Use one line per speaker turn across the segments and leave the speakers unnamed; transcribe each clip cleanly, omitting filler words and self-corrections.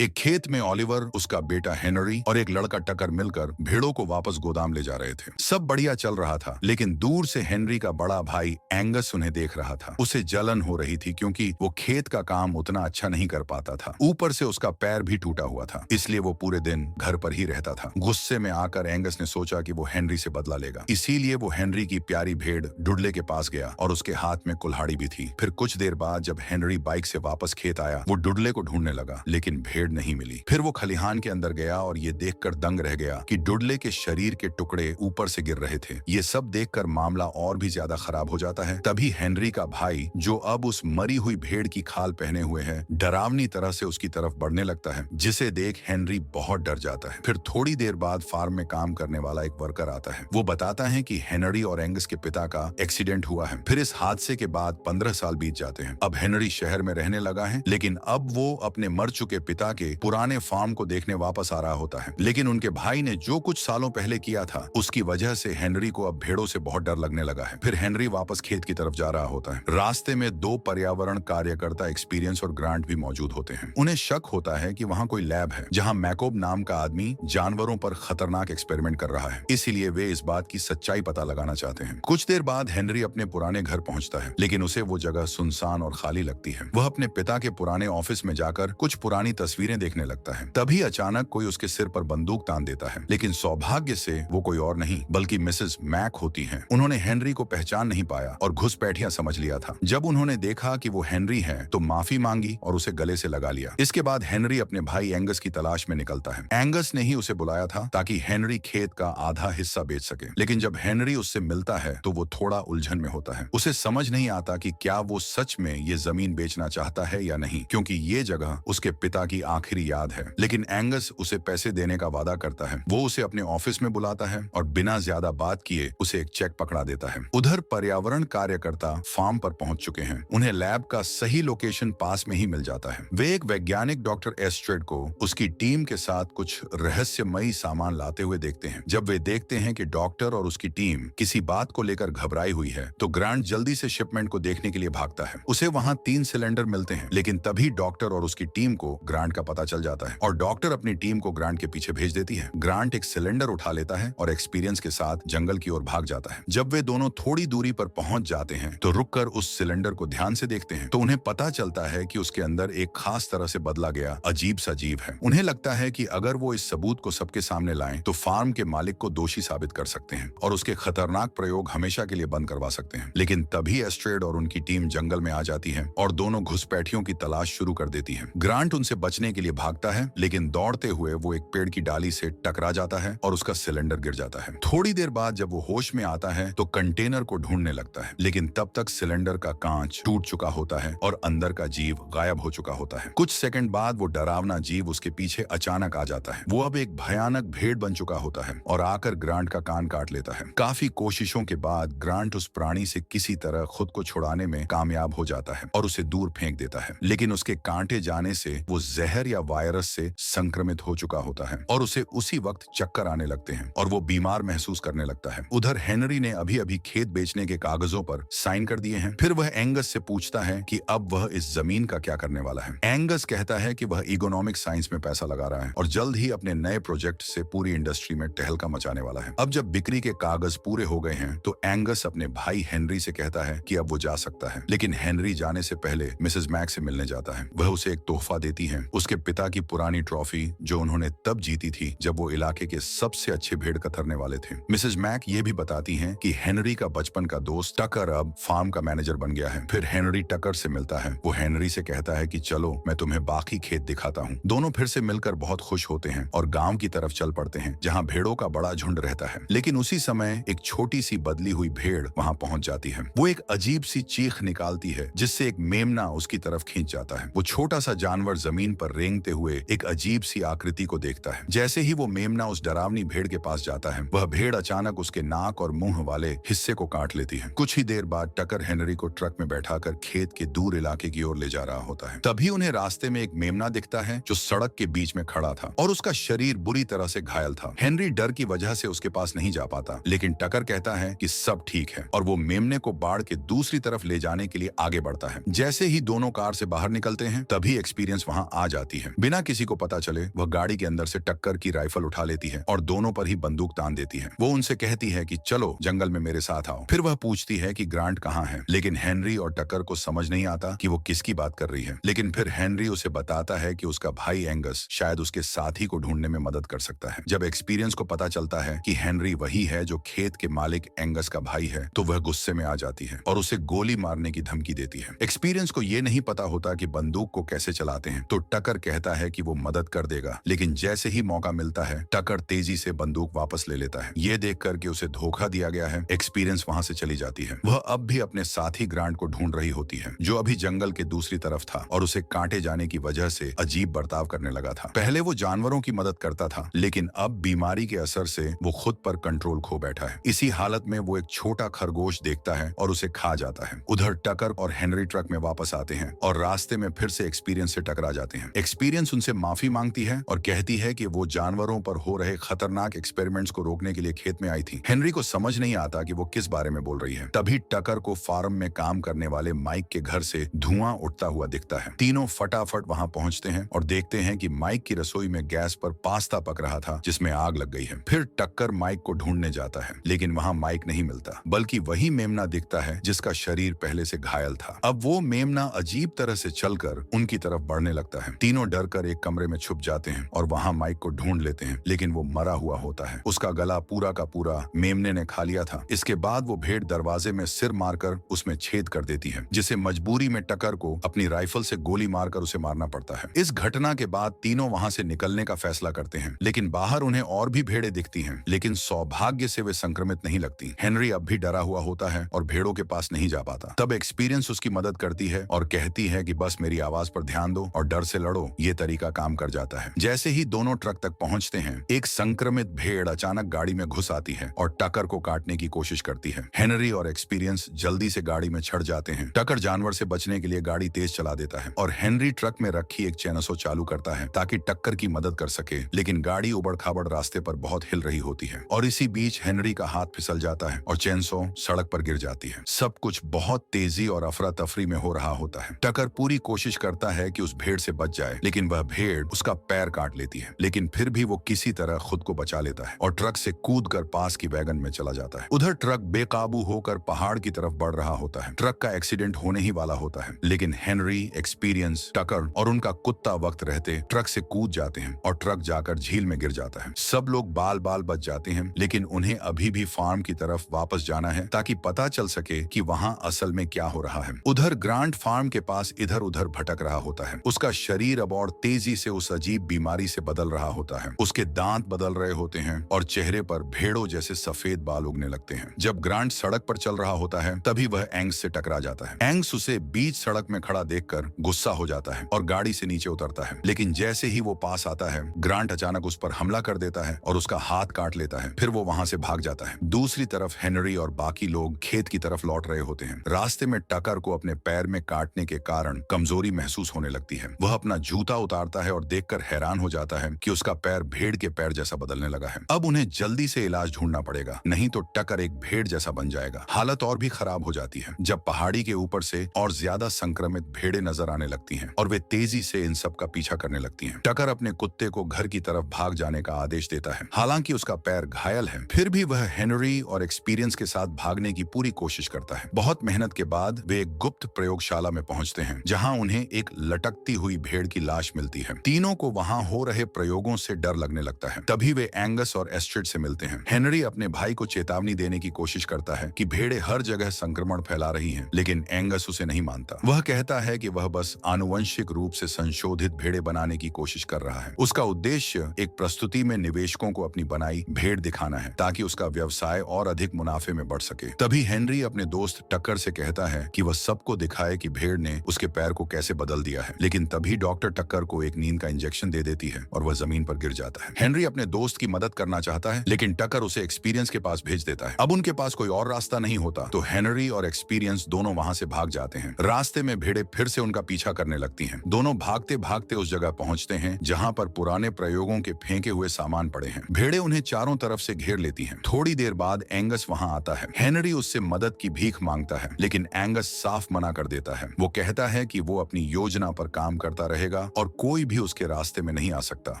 एक खेत में ऑलिवर, उसका बेटा हेनरी और एक लड़का टकर मिलकर भेड़ों को वापस गोदाम ले जा रहे थे। सब बढ़िया चल रहा था, लेकिन दूर से हेनरी का बड़ा भाई एंगस उन्हें देख रहा था। उसे जलन हो रही थी क्योंकि वो खेत का काम उतना अच्छा नहीं कर पाता था। ऊपर से उसका पैर भी टूटा हुआ था, इसलिए वो पूरे दिन घर पर ही रहता था। गुस्से में आकर एंगस ने सोचा कि वो हेनरी से बदला लेगा, इसीलिए वो हेनरी की प्यारी भेड़ डुडले के पास गया और उसके हाथ में कुल्हाड़ी भी थी। फिर कुछ देर बाद जब हेनरी बाइक से वापस खेत आया, वो डुडले को ढूंढने लगा, लेकिन भेड़ नहीं मिली। फिर वो खलिहान के अंदर गया और ये देखकर दंग रह गया कि डुडले के शरीर के टुकड़े ऊपर से गिर रहे थे। ये सब देखकर मामला और भी ज्यादा खराब हो जाता है। तभी हेनरी का भाई, जो अब उस मरी हुई भेड़ की खाल पहने हुए है, डरावनी तरह से उसकी तरफ बढ़ने लगता है, जिसे देख हेनरी बहुत डर जाता है। फिर थोड़ी देर बाद फार्म में काम करने वाला एक वर्कर आता है। वो बताता है कि हेनरी और एंगस के पिता का एक्सीडेंट हुआ है। फिर इस हादसे के बाद 15 साल बीत जाते हैं। अब हेनरी शहर में रहने लगा है, लेकिन अब वो अपने मर चुके पिता के पुराने फार्म को देखने वापस आ रहा होता है। लेकिन उनके भाई ने जो कुछ सालों पहले किया था, उसकी वजह से हेनरी को अब भेड़ों से बहुत डर लगने लगा है। फिर हेनरी वापस खेत की तरफ जा रहा होता है। रास्ते में दो पर्यावरण कार्यकर्ता एक्सपीरियंस और ग्रांट भी मौजूद होते हैं। उन्हें शक होता है कि वहाँ कोई लैब है जहाँ मैकोब नाम का आदमी जानवरों पर खतरनाक एक्सपेरिमेंट कर रहा है, इसीलिए वे इस बात की सच्चाई पता लगाना चाहते हैं। कुछ देर बाद हेनरी अपने पुराने घर पहुंचता है, लेकिन उसे वो जगह सुनसान और खाली लगती है। वह अपने पिता के पुराने ऑफिस में जाकर कुछ पुरानी तस्वीरें देखने लगता है। तभी अचानक कोई उसके सिर पर बंदूक तान देता है, लेकिन सौभाग्य से वो कोई और नहीं बल्कि मिसेस मैक होती हैं। उन्होंने हेनरी को पहचान नहीं पाया और घुसपैठिया समझ लिया था। जब उन्होंने देखा कि वो हेनरी है तो माफी मांगी और उसे गले से लगा लिया। इसके बाद हेनरी अपने भाई एंगस की तलाश में निकलता है। एंगस ने ही उसे बुलाया था ताकि हेनरी खेत का आधा हिस्सा बेच सके, लेकिन जब हेनरी उससे मिलता है तो वो थोड़ा उलझन में होता है। उसे समझ नहीं आता कि क्या वो सच में ये जमीन बेचना चाहता है या नहीं, क्योंकि ये जगह उसके पिता की आखिरी याद है। लेकिन एंगस उसे पैसे देने का वादा करता है। वो उसे अपने ऑफिस में बुलाता है और बिना ज्यादा बात किए उसे एक चेक पकड़ा देता है। उधर पर्यावरण कार्यकर्ता फार्म पर पहुंच चुके हैं। उन्हें लैब का सही लोकेशन पास में ही मिल जाता है। वे एक वैज्ञानिक डॉक्टर एस्ट्रेड को उसकी टीम के साथ कुछ रहस्यमयी सामान लाते हुए देखते हैं। जब वे देखते हैं कि डॉक्टर और उसकी टीम किसी बात को लेकर घबराई हुई है, तो ग्रांट जल्दी से शिपमेंट को देखने के लिए भागता है। उसे वहां 3 सिलेंडर मिलते हैं, लेकिन तभी डॉक्टर और उसकी टीम को ग्रांट का पता चल जाता है और डॉक्टर अपनी टीम को ग्रांट के पीछे भेज देती है। ग्रांट एक सिलेंडर उठा लेता है और एक्सपीरियंस के साथ जंगल की ओर भाग जाता है। जब वे दोनों थोड़ी दूरी पर पहुंच जाते हैं तो रुककर उस सिलेंडर को ध्यान से देखते हैं, तो उन्हें पता चलता है कि उसके अंदर एक खास तरह से बदला गया अजीब सा जीव है। उन्हें लगता है कि अगर वो इस सबूत को सबके सामने लाएं तो फार्म के मालिक को दोषी साबित कर सकते हैं और उसके खतरनाक प्रयोग हमेशा के लिए बंद करवा सकते हैं। लेकिन तभी एस्ट्रेड और उनकी टीम जंगल में आ जाती है और दोनों घुसपैठियों की तलाश शुरू कर देती है। ग्रांट उनसे बचने के लिए भागता है, लेकिन दौड़ते हुए वो एक पेड़ की डाली से टकरा जाता है और उसका सिलेंडर गिर जाता है। थोड़ी देर बाद जब वो होश में आता है तो कंटेनर को ढूंढने लगता है, लेकिन तब तक सिलेंडर का कांच टूट चुका होता है और अंदर का जीव गायब हो चुका होता है। कुछ सेकंड बाद वो डरावना जीव उसके पीछे अचानक आ जाता है। वो अब एक भयानक भेड़ बन चुका होता है और आकर ग्रांट का कान काट लेता है। काफी कोशिशों के बाद ग्रांट उस प्राणी से किसी तरह खुद को छुड़ाने में कामयाब हो जाता है और उसे दूर फेंक देता है, लेकिन उसके कांटे जाने से वो जहर या वायरस से संक्रमित हो चुका होता है और उसे उसी वक्त चक्कर आने लगते हैं और वो बीमार महसूस करने लगता है। उधर हेनरी ने अभी अभी खेत बेचने के कागजों पर साइन कर दिए हैं। फिर वह एंगस से पूछता है कि अब वह इस जमीन का क्या करने वाला है। एंगस कहता है कि वह इकोनॉमिक साइंस में पैसा लगा रहा है और जल्द ही अपने नए प्रोजेक्ट से पूरी इंडस्ट्री में टहलका मचाने वाला है। अब जब बिक्री के कागज पूरे हो गए हैं तो एंगस अपने भाई हेनरी से कहता है कि अब वो जा सकता है, लेकिन हेनरी जाने से पहले मिसेस मैक से मिलने जाता है। वह उसे एक तोहफा देती है, उसके पिता की पुरानी ट्रॉफी जो उन्होंने तब जीती थी जब वो इलाके के सबसे अच्छे भेड़ कतरने वाले थे। मिसेस मैक ये भी बताती हैं कि हेनरी का बचपन का दोस्त टकर अब फार्म का मैनेजर बन गया है। फिर हेनरी टकर से मिलता है। वो हेनरी से कहता है कि चलो मैं तुम्हें बाकी खेत दिखाता हूँ। दोनों फिर से मिलकर बहुत खुश होते हैं और गांव की तरफ चल पड़ते हैं जहाँ भेड़ों का बड़ा झुंड रहता है। लेकिन उसी समय एक छोटी सी बदली हुई भेड़ वहाँ पहुंच जाती है। वो एक अजीब सी चीख निकालती है जिससे एक मेमना उसकी तरफ खींच जाता है। वो छोटा सा जानवर जमीन पर रेंगते हुए एक अजीब सी आकृति को देखता है। जैसे ही वो मेमना उस डरावनी भेड़ के पास जाता है, वह भेड़ अचानक उसके नाक और मुंह वाले हिस्से को काट लेती है। कुछ ही देर बाद टकर हेनरी को ट्रक में बैठाकर खेत के दूर इलाके की ओर ले जा रहा होता है। तभी उन्हें रास्ते में एक मेमना दिखता है जो सड़क के बीच में खड़ा था और उसका शरीर बुरी तरह से घायल था। हेनरी डर की वजह से उसके पास नहीं जा पाता, लेकिन टकर कहता है कि सब ठीक है और वो मेमने को बाढ़ के दूसरी तरफ ले जाने के लिए आगे बढ़ता है। जैसे ही दोनों कार से बाहर निकलते हैं तभी एक्सपीरियंस वहां आ जाती जाती है। बिना किसी को पता चले वह गाड़ी के अंदर से टक्कर की राइफल उठा लेती है और दोनों पर ही बंदूक तान देती है। वो उनसे कहती है कि चलो जंगल में मेरे साथ आओ। फिर वह पूछती है कि ग्रांट कहाँ है, लेकिन हेनरी और टकर को समझ नहीं आता कि वो किसकी बात कर रही है। लेकिन फिर हेनरी उसे बताता है कि उसका भाई एंगस शायद उसके साथी को ढूंढने में मदद कर सकता है। जब एक्सपीरियंस को पता चलता है कि हेनरी वही है जो खेत के मालिक एंगस का भाई है, तो वह गुस्से में आ जाती है और उसे गोली मारने की धमकी देती है। एक्सपीरियंस को यह नहीं पता होता कि बंदूक को कैसे चलाते हैं, तो टकर कहता है कि वो मदद कर देगा, लेकिन जैसे ही मौका मिलता है टकर तेजी से बंदूक वापस ले लेता है। ये देख करके उसे धोखा दिया गया है, एक्सपीरियंस वहां से चली जाती है। वह अब भी अपने साथी ग्रांट को ढूंढ रही होती है, जो अभी जंगल के दूसरी तरफ था और उसे काटे जाने की वजह से अजीब बर्ताव करने लगा था। पहले वो जानवरों की मदद करता था, लेकिन अब बीमारी के असर से वो खुद पर कंट्रोल खो बैठा है। इसी हालत में वो एक छोटा खरगोश देखता है और उसे खा जाता है। उधर टकर और हेनरी ट्रक में वापस आते हैं और रास्ते में फिर से एक्सपीरियंस से टकरा जाते हैं। एक्सपीरियंस उनसे माफी मांगती है और कहती है कि वो जानवरों पर हो रहे खतरनाक एक्सपेरिमेंट्स को रोकने के लिए खेत में आई थी। हेनरी को समझ नहीं आता कि वो किस बारे में बोल रही है। तभी टकर को फार्म में काम करने वाले माइक के घर से धुआं उठता हुआ दिखता है। तीनों फटाफट वहां पहुंचते हैं और देखते हैं कि माइक की रसोई में गैस पर पास्ता पक रहा था, जिसमें आग लग गई है। फिर टक्कर माइक को ढूंढने जाता है, लेकिन वहां माइक नहीं मिलता, बल्कि वही मेमना दिखता है जिसका शरीर पहले से घायल था। अब वो मेमना अजीब तरह से चलकर उनकी तरफ बढ़ने लगता है। तीनों डरकर एक कमरे में छुप जाते हैं और वहां माइक को ढूंढ लेते हैं, लेकिन वो मरा हुआ होता है। उसका गला पूरा का पूरा मेमने ने खा लिया था। इसके बाद वो भेड़ दरवाजे में सिर मारकर उसमें छेद कर देती है, जिसे मजबूरी में टकर को अपनी राइफल से गोली मारकर उसे मारना पड़ता है। इस घटना के बाद तीनों वहां से निकलने का फैसला करते हैं, लेकिन बाहर उन्हें और भी भेड़ें दिखती हैं, लेकिन सौभाग्य से वे संक्रमित नहीं लगती। हेनरी अब भी डरा हुआ होता है और भेड़ों के पास नहीं जा पाता। तब एक्सपीरियंस उसकी मदद करती है और कहती है कि बस मेरी आवाज पर ध्यान दो और डर से लड़ो। ये तरीका काम कर जाता है। जैसे ही दोनों ट्रक तक पहुंचते हैं, एक संक्रमित भेड़ अचानक गाड़ी में घुस आती है और टकर को काटने की कोशिश करती है। हेनरी और एक्सपीरियंस जल्दी से गाड़ी में चढ़ जाते हैं। टकर जानवर से बचने के लिए गाड़ी तेज चला देता है और हेनरी ट्रक में रखी एक चैनसो चालू करता है ताकि टक्कर की मदद कर सके, लेकिन गाड़ी उबड़ खाबड़ रास्ते पर बहुत हिल रही होती है और इसी बीच हेनरी का हाथ फिसल जाता है और चैनसो सड़क पर गिर जाती है। सब कुछ बहुत तेजी और अफरा तफरी में हो रहा होता है। टकर पूरी कोशिश करता है कि उस भेड़ से बच जाए, लेकिन वह भेड़ उसका पैर काट लेती है, लेकिन फिर भी वो किसी तरह खुद को बचा लेता है और ट्रक से कूदकर पास की वैगन में चला जाता है। उधर ट्रक बेकाबू होकर पहाड़ की तरफ बढ़ रहा होता है। ट्रक का एक्सीडेंट होने ही वाला होता है, लेकिन हेनरी, एक्सपीरियंस, टकर और उनका कुत्ता वक्त रहते ट्रक से कूद जाते हैं और ट्रक जाकर झील में गिर जाता है। सब लोग बाल बाल बच जाते हैं, लेकिन उन्हें अभी भी फार्म की तरफ वापस जाना है ताकि पता चल सके कि वहां असल में क्या हो रहा है। उधर ग्रांट फार्म के पास इधर उधर भटक रहा होता है। उसका शरीर अब और तेजी से उस अजीब बीमारी से बदल रहा होता है। उसके दांत बदल रहे होते हैं और चेहरे पर भेड़ों जैसे सफेद बाल उगने लगते हैं। जब ग्रांट सड़क पर चल रहा होता है, तभी वह एंग्स से टकरा जाता है। एंग्स उसे बीच सड़क में खड़ा देखकर गुस्सा हो जाता है और गाड़ी से नीचे उतरता है, लेकिन जैसे ही वो पास आता है, ग्रांट अचानक उस पर हमला कर देता है और उसका हाथ काट लेता है। फिर वो वहां से भाग जाता है। दूसरी तरफ हेनरी और बाकी लोग खेत की तरफ लौट रहे होते हैं। रास्ते में टकर को अपने पैर में काटने के कारण कमजोरी महसूस होने लगती है। वह अपना जूता उतारता है और देखकर हैरान हो जाता है कि उसका पैर भेड़ के पैर जैसा बदलने लगा है। अब उन्हें जल्दी से इलाज ढूंढना पड़ेगा, नहीं तो टकर एक भेड़ जैसा बन जाएगा। हालत और भी खराब हो जाती है जब पहाड़ी के ऊपर से और ज्यादा संक्रमित भेड़ें नजर आने लगती हैं और वे तेजी से इन सब का पीछा करने लगती हैं। टकर अपने कुत्ते को घर की तरफ भाग जाने का आदेश देता है। हालांकि उसका पैर घायल है, फिर भी वह हेनरी और एक्सपीरियंस के साथ भागने की पूरी कोशिश करता है। बहुत मेहनत के बाद वे एक गुप्त प्रयोगशाला में पहुंचते हैं, जहां उन्हें एक लटकती हुई भेड़ की लाश मिलती है। तीनों को वहां हो रहे प्रयोगों से डर लगने लगता है। तभी वे एंगस और एस्ट्रिड से मिलते हैं। हेनरी अपने भाई को चेतावनी देने की कोशिश करता है कि भेड़ें हर जगह संक्रमण फैला रही हैं, लेकिन एंगस उसे नहीं मानता। वह कहता है कि वह बस आनुवंशिक रूप से संशोधित भेड़ें बनाने की कोशिश कर रहा है। उसका उद्देश्य एक प्रस्तुति में निवेशकों को अपनी बनाई भेड़ दिखाना है ताकि उसका व्यवसाय और अधिक मुनाफे में बढ़ सके। तभी हेनरी अपने दोस्त टक्कर से कहता है कि वह सबको दिखाए कि भेड़ ने उसके पैर को कैसे बदल दिया है, लेकिन तभी डॉक्टर टक्कर को एक नींद का इंजेक्शन दे देती है और वह जमीन पर गिर जाता है। हेनरी अपने दोस्त की मदद करना चाहता है, लेकिन टक्कर उसे एक्सपीरियंस के पास भेज देता है। अब उनके पास कोई और रास्ता नहीं होता, तो हेनरी और एक्सपीरियंस दोनों वहां से भाग जाते हैं। रास्ते में भेड़ें फिर से उनका पीछा करने लगती हैं। दोनों भागते भागते उस जगह पहुंचते हैं जहां पर पुराने प्रयोगों के फेंके हुए सामान पड़े हैं। भेड़ें उन्हें चारों तरफ से घेर लेती हैं। थोड़ी देर बाद एंगस वहां आता है। हेनरी उससे मदद की भीख मांगता है, लेकिन एंगस साफ मना कर देता है। वो कहता है कि वो अपनी योजना पर काम करता रहेगा जाएगा और कोई भी उसके रास्ते में नहीं आ सकता।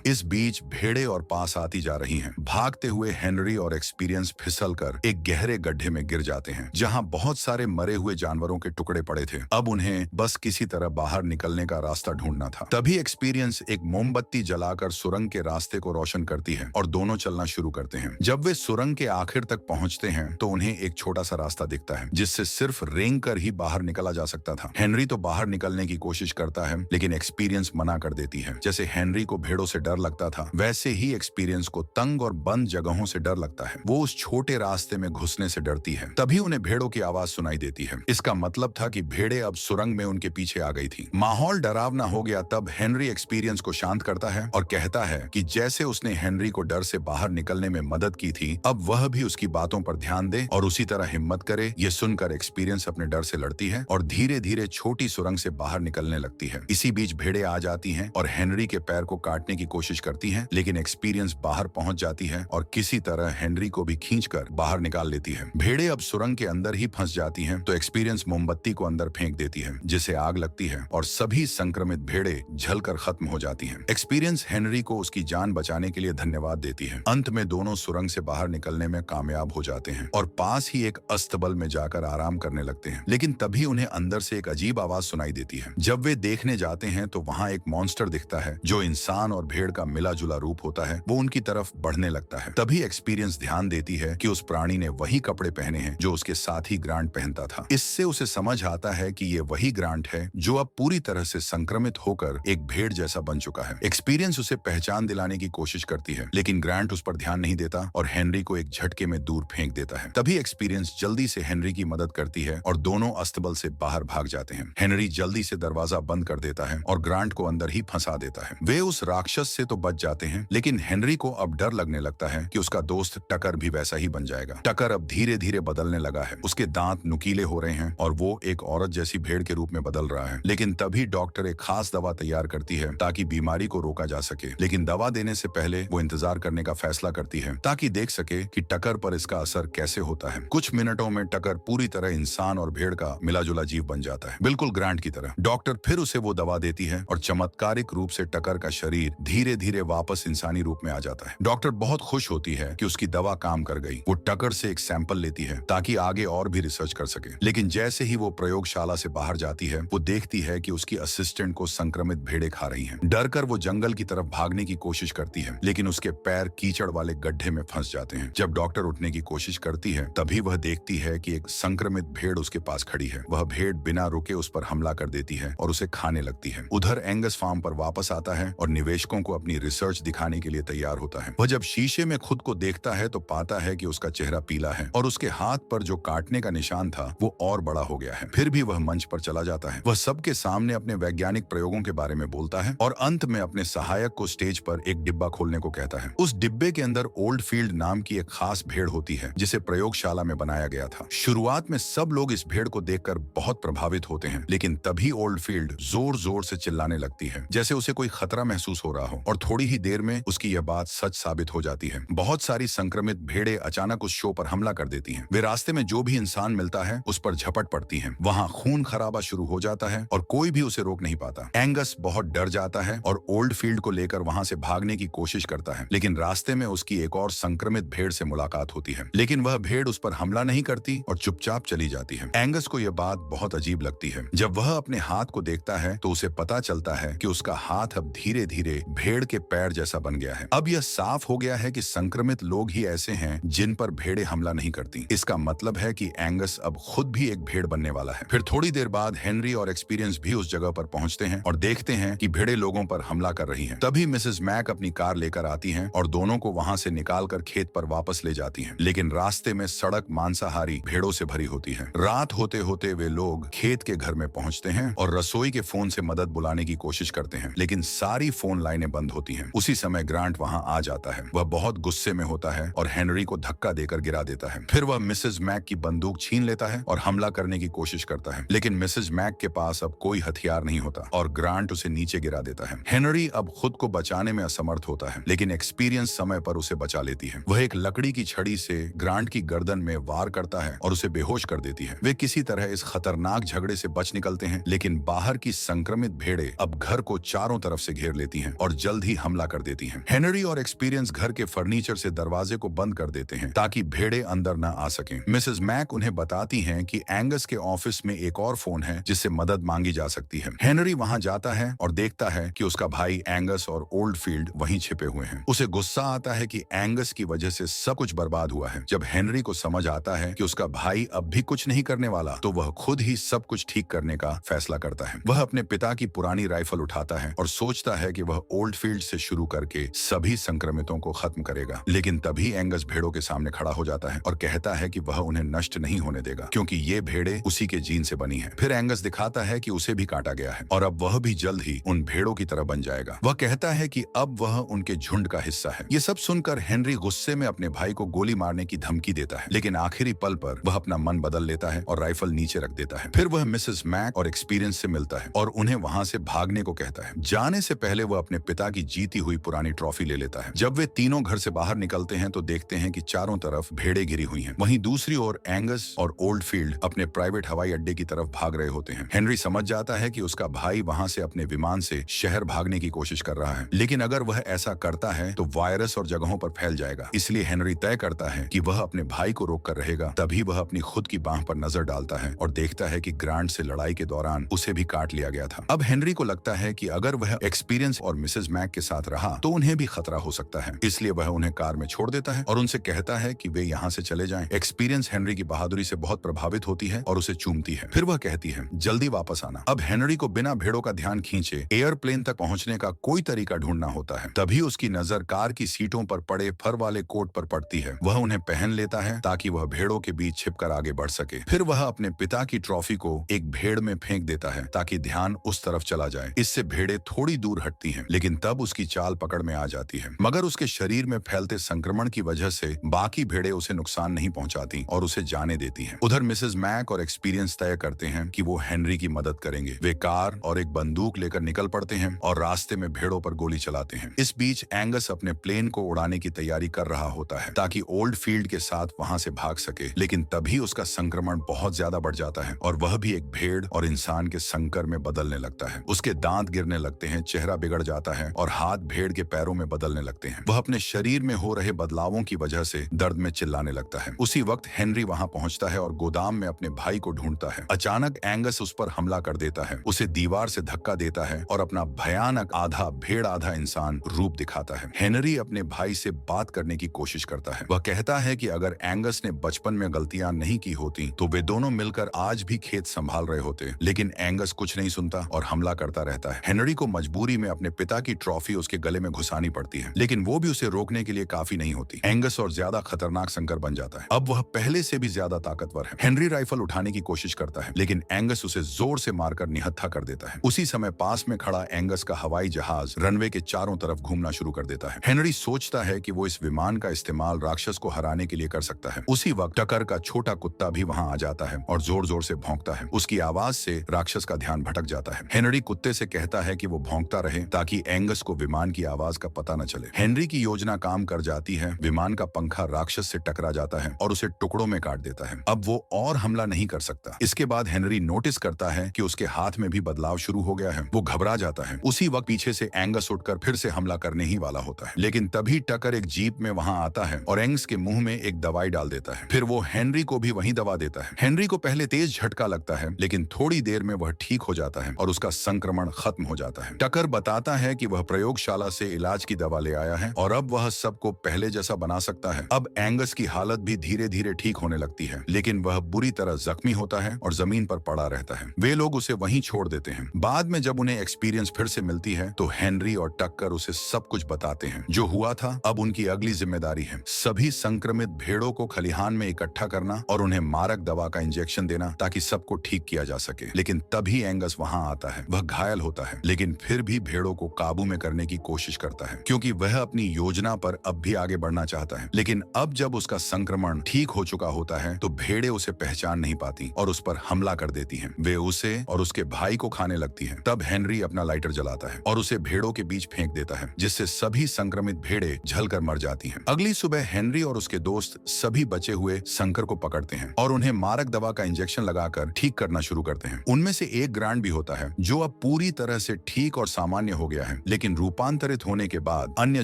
इस बीच भेड़े और पास आती जा रही हैं। भागते हुए हेनरी और एक्सपीरियंस फिसलकर एक गहरे गड्ढे में गिर जाते हैं, जहां बहुत सारे मरे हुए जानवरों के टुकड़े पड़े थे। अब उन्हें बस किसी तरह बाहर निकलने का रास्ता ढूंढना था। तभी एक्सपीरियंस एक मोमबत्ती जलाकर सुरंग के रास्ते को रोशन करती है और दोनों चलना शुरू करते हैं। जब वे सुरंग के आखिर तक पहुंचते हैं तो उन्हें एक छोटा सा रास्ता दिखता है, जिससे सिर्फ रेंग कर ही बाहर निकला जा सकता था। हेनरी तो बाहर निकलने की कोशिश करता है, लेकिन एक्सपीरियंस मना कर देती है। जैसे हेनरी को भेड़ों से डर लगता था, वैसे ही एक्सपीरियंस को तंग और बंद जगहों से डर लगता है। वो उस छोटे रास्ते में घुसने से डरती है। तभी उन्हें भेड़ों की आवाज सुनाई देती है। इसका मतलब था कि भेड़ें अब सुरंग में उनके पीछे आ गई थी। माहौल डरावना हो गया। तब हेनरी एक्सपीरियंस को शांत करता है और कहता है कि जैसे उसने हेनरी को डर से बाहर निकलने में मदद की थी, अब वह भी उसकी बातों पर ध्यान दे और उसी तरह हिम्मत करे। ये सुनकर एक्सपीरियंस अपने डर से लड़ती है और धीरे धीरे छोटी सुरंग से बाहर निकलने लगती है। इसी बीच भेड़ें आ जाती हैं और हेनरी के पैर को काटने की कोशिश करती हैं, लेकिन एक्सपीरियंस बाहर पहुंच जाती है और किसी तरह हेनरी को भी खींचकर बाहर निकाल लेती है। भेड़ें अब सुरंग के अंदर ही फंस जाती हैं, तो एक्सपीरियंस मोमबत्ती को अंदर फेंक देती है, जिसे आग लगती है और सभी संक्रमित भेड़ें जलकर खत्म हो जाती हैं। एक्सपीरियंस हेनरी को उसकी जान बचाने के लिए धन्यवाद देती है। अंत में दोनों सुरंग से बाहर निकलने में कामयाब हो जाते हैं और पास ही एक अस्तबल में जाकर आराम करने लगते हैं। लेकिन तभी उन्हें अंदर से एक अजीब आवाज सुनाई देती है। जब वे देखने जाते हैं तो वहां एक मॉन्स्टर दिखता है, जो इंसान और भेड़ का मिला जुला रूप होता है। वो उनकी तरफ बढ़ने लगता है। तभी एक्सपीरियंस ध्यान देती है कि उस प्राणी ने वही कपड़े पहने हैं जो उसके साथी ग्रांट पहनता था। इससे उसे समझ आता है कि ये वही ग्रांट है जो अब पूरी तरह से संक्रमित होकर एक भेड़ जैसा बन चुका है। एक्सपीरियंस उसे पहचान दिलाने की कोशिश करती है, लेकिन ग्रांट उस पर ध्यान नहीं देता और हेनरी को एक झटके में दूर फेंक देता है। तभी एक्सपीरियंस जल्दी से हेनरी की मदद करती है और दोनों अस्तबल से बाहर भाग जाते हैं। हेनरी जल्दी से दरवाजा बंद कर देता है और ग्रांट को अंदर ही फंसा देता है। वे उस राक्षस से तो बच जाते हैं, लेकिन हेनरी को अब डर लगने लगता है कि उसका दोस्त टकर भी वैसा ही बन जाएगा। टकर अब धीरे धीरे बदलने लगा है। उसके दांत नुकीले हो रहे हैं और वो एक औरत जैसी भेड़ के रूप में बदल रहा है। लेकिन तभी डॉक्टर एक खास दवा तैयार करती है ताकि बीमारी को रोका जा सके। लेकिन दवा देने से पहले वो इंतजार करने का फैसला करती है ताकि देख सके कि टकर पर इसका असर कैसे होता है। कुछ मिनटों में टकर पूरी तरह इंसान और भेड़ का मिलाजुला जीव बन जाता है, बिल्कुल ग्रांट की तरह। डॉक्टर फिर उसे वो दवा देती है और चमत्कारिक रूप से टकर का शरीर धीरे धीरे वापस इंसानी रूप में आ जाता है। डॉक्टर बहुत खुश होती है कि उसकी दवा काम कर गई। वो टकर से एक सैंपल लेती है ताकि आगे और भी रिसर्च कर सके। लेकिन जैसे ही वो प्रयोगशाला से बाहर जाती है, वो देखती है कि उसकी असिस्टेंट को संक्रमित भेड़ें खा रही हैं। डरकर वो जंगल की तरफ भागने की कोशिश करती है, लेकिन उसके पैर कीचड़ वाले गड्ढे में फंस जाते हैं। जब डॉक्टर उठने की कोशिश करती है, तभी वह देखती है कि एक संक्रमित भेड़ उसके पास खड़ी है। वह भेड़ बिना रुके उस पर हमला कर देती है और उसे खाने लगती है। उधर एंगस फार्म पर वापस आता है और निवेशकों को अपनी रिसर्च दिखाने के लिए तैयार होता है। वह जब शीशे में खुद को देखता है तो पाता है कि उसका चेहरा पीला है और उसके हाथ पर जो काटने का निशान था वो और बड़ा हो गया है। फिर भी वह मंच पर चला जाता है। वह सबके सामने अपने वैज्ञानिक प्रयोगों के बारे में बोलता है और अंत में अपने सहायक को स्टेज पर एक डिब्बा खोलने को कहता है। उस डिब्बे के अंदर ओल्ड फील्ड नाम की एक खास भेड़ होती है, जिसे प्रयोगशाला में बनाया गया था। शुरुआत में सब लोग इस भेड़ को देखकर बहुत प्रभावित होते हैं, लेकिन तभी ओल्ड फील्ड जोर जोर से चिल्लाने लगती है, जैसे उसे कोई खतरा महसूस हो रहा हो। और थोड़ी ही देर में उसकी यह बात सच साबित हो जाती है। बहुत सारी संक्रमित भेड़ें अचानक उस शो पर हमला कर देती हैं। वे रास्ते में जो भी इंसान मिलता है उस पर झपट पड़ती हैं। वहां खून खराबा शुरू हो जाता है और कोई भी उसे रोक नहीं पाता। एंगस बहुत डर जाता है और ओल्ड फील्ड को लेकर वहां से भागने की कोशिश करता है, लेकिन रास्ते में उसकी एक और संक्रमित भेड़ से मुलाकात होती है। लेकिन वह भेड़ उस पर हमला नहीं करती और चुपचाप चली जाती है। एंगस को यह बात बहुत अजीब लगती है। जब वह अपने हाथ को देखता है तो उसे पता चलता है कि उसका हाथ अब धीरे धीरे भेड़ के पैर जैसा बन गया है। अब यह साफ हो गया है कि संक्रमित लोग ही ऐसे हैं जिन पर भेड़ें हमला नहीं करती। इसका मतलब है कि एंगस अब खुद भी एक भेड़ बनने वाला है। फिर थोड़ी देर बाद हेनरी और एक्सपीरियंस भी उस जगह पर पहुंचते हैं और देखते हैं कि भेड़ें लोगों पर हमला कर रही हैं। तभी मिसेस मैक अपनी कार लेकर आती हैं और दोनों को वहां से निकालकर खेत पर वापस ले जाती हैं। लेकिन रास्ते में सड़क मांसाहारी भेड़ों से भरी होती है। रात होते होते वे लोग खेत के घर में पहुंचते हैं और रसोई के फोन से मदद बुलाने की कोशिश करते हैं, लेकिन सारी फोन लाइनें बंद होती हैं। उसी समय ग्रांट वहां आ जाता है। वह बहुत गुस्से में होता है और हेनरी को धक्का देकर गिरा देता है। फिर वह मिसेस मैक की बंदूक छीन लेता है और हमला करने की कोशिश करता है, लेकिन मिसेस मैक के पास अब कोई हथियार नहीं होता और ग्रांट उसे नीचे गिरा देता है। हेनरी अब खुद को बचाने में असमर्थ होता है, लेकिन एक्सपीरियंस समय पर उसे बचा लेती है। वह एक लकड़ी की छड़ी से ग्रांट की गर्दन में वार करता है और उसे बेहोश कर देती है। वे किसी तरह इस खतरनाक झगड़े से बच निकलते हैं, लेकिन बाहर की संक्रमित भेड़ें अब घर को चारों तरफ से घेर लेती हैं और जल्द ही हमला कर देती हैं। हेनरी और एक्सपीरियंस घर के फर्नीचर से दरवाजे को बंद कर देते हैं ताकि भेड़े अंदर न आ सकें। मिसेस मैक उन्हें बताती हैं कि एंगस के ऑफिस में एक और फोन है जिससे मदद मांगी जा सकती है। हेनरी वहां जाता है और देखता है कि उसका भाई एंगस और ओल्डफील्ड वहीं छिपे हुए हैं। उसे गुस्सा आता है कि एंगस की वजह से सब कुछ बर्बाद हुआ है। जब हेनरी को समझ आता है कि उसका भाई अब भी कुछ नहीं करने वाला, तो वह खुद ही सब कुछ ठीक करने का फैसला करता है। वह अपने पिता की पुरानी राइफल उठाता है और सोचता है कि वह ओल्डफील्ड से शुरू करके सभी संक्रमितों को खत्म करेगा। लेकिन तभी एंगस भेड़ों के सामने खड़ा हो जाता है और कहता है कि वह उन्हें नष्ट नहीं होने देगा, क्योंकि ये भेड़े उसी के जीन से बनी है। फिर एंगस दिखाता है कि उसे भी काटा गया है और अब वह भी जल्द ही उन भेड़ों की तरह बन जाएगा। वह कहता है कि अब वह उनके झुंड का हिस्सा है। ये सब सुनकर हेनरी गुस्से में अपने भाई को गोली मारने की धमकी देता है, लेकिन आखिरी पल पर वह अपना मन बदल लेता है और राइफल नीचे रख देता है। फिर वह मिसेस मैक और एक्सपीरियंस से मिलता है और उन्हें वहां से भागने को कहता है। जाने से पहले वह अपने पिता की जीती हुई पुरानी ट्रॉफी ले लेता है। जब वे तीनों घर से बाहर निकलते हैं तो देखते हैं कि चारों तरफ भेड़े घिरी हुई हैं। वहीं दूसरी ओर एंगस और ओल्डफील्ड अपने प्राइवेट हवाई अड्डे की तरफ भाग रहे होते हैं। हेनरी समझ जाता है कि उसका भाई वहां से अपने विमान से शहर भागने की कोशिश कर रहा है, लेकिन अगर वह ऐसा करता है तो वायरस और जगहों पर फैल जाएगा। इसलिए हेनरी तय करता है कि वह अपने भाई को रोक कर रहेगा। तभी वह अपनी खुद की बांह पर नजर डालता है और देखता है कि ग्रांट से लड़ाई के दौरान उसे भी काट लिया गया था। अब हेनरी को लगता है कि अगर वह एक्सपीरियंस और मिसेस मैक के साथ रहा तो उन्हें भी खतरा हो सकता है। इसलिए वह उन्हें कार में छोड़ देता है और उनसे कहता है कि वे यहाँ से चले जाएं। एक्सपीरियंस हेनरी की बहादुरी से बहुत प्रभावित होती है और उसे चूमती है। फिर वह कहती है, जल्दी वापस आना। अब हेनरी को बिना भेड़ों का ध्यान खींचे एयरप्लेन तक पहुंचने का कोई तरीका ढूंढना होता है। तभी उसकी नजर कार की सीटों पर पड़े फर वाले कोट पर पड़ती है। वह उन्हें पहन लेता है ताकि वह भेड़ों के बीच छिपकर आगे बढ़ सके। फिर वह अपने पिता की ट्रॉफी को एक भेड़ में फेंक देता है ताकि ध्यान उस तरफ चला जाए। इससे भेड़ें थोड़ी दूर हटती हैं, लेकिन तब उसकी चाल पकड़ में आ जाती है। मगर उसके शरीर में फैलते संक्रमण की वजह से बाकी भेड़ें उसे नुकसान नहीं पहुंचाती और उसे जाने देती हैं। उधर मिसेस मैक और एक्सपीरियंस तय करते हैं कि वो हेनरी की मदद करेंगे। वे कार और एक बंदूक लेकर निकल पड़ते हैं और रास्ते में भेड़ों पर गोली चलाते हैं। इस बीच एंगस अपने प्लेन को उड़ाने की तैयारी कर रहा होता है ताकि ओल्डफील्ड के साथ वहां से भाग सके, लेकिन तभी उसका संक्रमण बहुत ज्यादा बढ़ जाता है और वह भी एक भेड़ और इंसान के संकर में बदलने लगता है। उसके दांत गिरने लगते हैं, चेहरा बिगड़ जाता है और हाथ भेड़ के पैरों में बदलने लगते हैं। वह अपने शरीर में हो रहे बदलावों की वजह से दर्द में चिल्लाने लगता है। उसी वक्त हेनरी वहां पहुंचता है और गोदाम में अपने भाई को ढूंढता है। अचानक एंगस उस पर हमला कर देता है, उसे दीवार से धक्का देता है और अपना भयानक आधा भेड़ आधा इंसान रूप दिखाता है। हेनरी अपने भाई से बात करने की कोशिश करता है। वह कहता है कि अगर एंगस ने बचपन में गलतियां नहीं की होती तो वे दोनों मिलकर आज भी खेत संभाल रहे होते, लेकिन एंगस कुछ नहीं सुनता और हमला करता रहता है। हेनरी को मजबूरी में अपने पिता की ट्रॉफी उसके गले में घुसानी पड़ती है, लेकिन वो भी उसे रोकने के लिए काफी नहीं होती। एंगस और ज्यादा खतरनाक संकर बन जाता है। अब वह पहले से भी ज्यादा ताकतवर है। हेनरी राइफल उठाने की कोशिश करता है, लेकिन एंगस उसे जोर से मारकर निहत्था कर देता है। उसी समय पास में खड़ा एंगस का हवाई जहाज रनवे के चारों तरफ घूमना शुरू कर देता है। हेनरी सोचता है कि वो इस विमान का इस्तेमाल राक्षस को हराने के लिए कर सकता है। उसी वक्त टकर का छोटा कुत्ता भी वहां आ जाता है और जोर जोर से भौंकता है। उसकी आवाज से राक्षस का ध्यान भटक जाता है। हेनरी कुत्ते से कहता है कि वो भौंकता रहे ताकि एंगस को विमान की आवाज का पता न चले। हेनरी की योजना काम कर जाती है। विमान का पंखा राक्षस से टकरा जाता है और उसे टुकड़ों में काट देता है। अब वो और हमला नहीं कर सकता। इसके बाद हेनरी नोटिस करता है कि उसके हाथ में भी बदलाव शुरू हो गया है। वो घबरा जाता है। उसी वक्त पीछे से एंगस उठकर फिर से हमला करने ही वाला होता है, लेकिन तभी टकर एक जीप में वहां आता है और एंगस के मुंह में एक दवाई डाल देता है। फिर वो हेनरी को भी वहीं दवा देता है। हेनरी को पहले तेज झटका लगता है, लेकिन थोड़ी देर में वह ठीक हो जाता है और उसका संक्रमण खत्म हो जाता है। टकर बताता है कि वह प्रयोगशाला से इलाज की दवा ले आया है और अब वह सबको पहले जैसा बना सकता है। अब एंगस की हालत भी धीरे धीरे ठीक होने लगती है, लेकिन वह बुरी तरह जख्मी होता है और जमीन पर पड़ा रहता है। वे लोग उसे वहीं छोड़ देते हैं। बाद में जब उन्हें एक्सपीरियंस फिर से मिलती है तो हेनरी और टक्कर उसे सब कुछ बताते हैं। जो हुआ था अब उनकी अगली जिम्मेदारी है सभी संक्रमित भेड़ों को खलिहान में इकट्ठा करना और उन्हें मारक दवा का इंजेक्शन देना ताकि सबको ठीक किया जा सके। लेकिन तभी एंगस वहां आता है। वह घायल होता है, लेकिन फिर भी भेड़ों को काबू में करने की कोशिश करता है, क्योंकि वह अपनी योजना पर अब भी आगे बढ़ना चाहता है। लेकिन अब जब उसका संक्रमण ठीक हो चुका होता है तो भेड़ें उसे पहचान नहीं पाती और उस पर हमला कर देती हैं। वे उसे और उसके भाई को खाने लगती हैं। तब हेनरी अपना लाइटर जलाता है और उसे भेड़ों के बीच फेंक देता है, जिससे सभी संक्रमित भेड़ें जलकर मर जाती हैं। अगली सुबह हेनरी और उसके दोस्त सभी बचे हुए संकर को पकड़ते हैं और उन्हें मारक दवा का इंजेक्शन लगाकर ठीक करना शुरू करते हैं। उनमें से एक ग्रांट भी होता है जो अब पूरी पूरी तरह से ठीक और सामान्य हो गया है, लेकिन रूपांतरित होने के बाद अन्य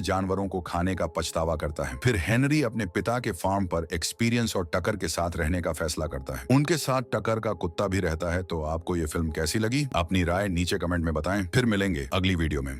जानवरों को खाने का पछतावा करता है। फिर हेनरी अपने पिता के फार्म पर एक्सपीरियंस और टकर के साथ रहने का फैसला करता है। उनके साथ टकर का कुत्ता भी रहता है। तो आपको ये फिल्म कैसी लगी? अपनी राय नीचे कमेंट में बताएं। फिर मिलेंगे अगली वीडियो में।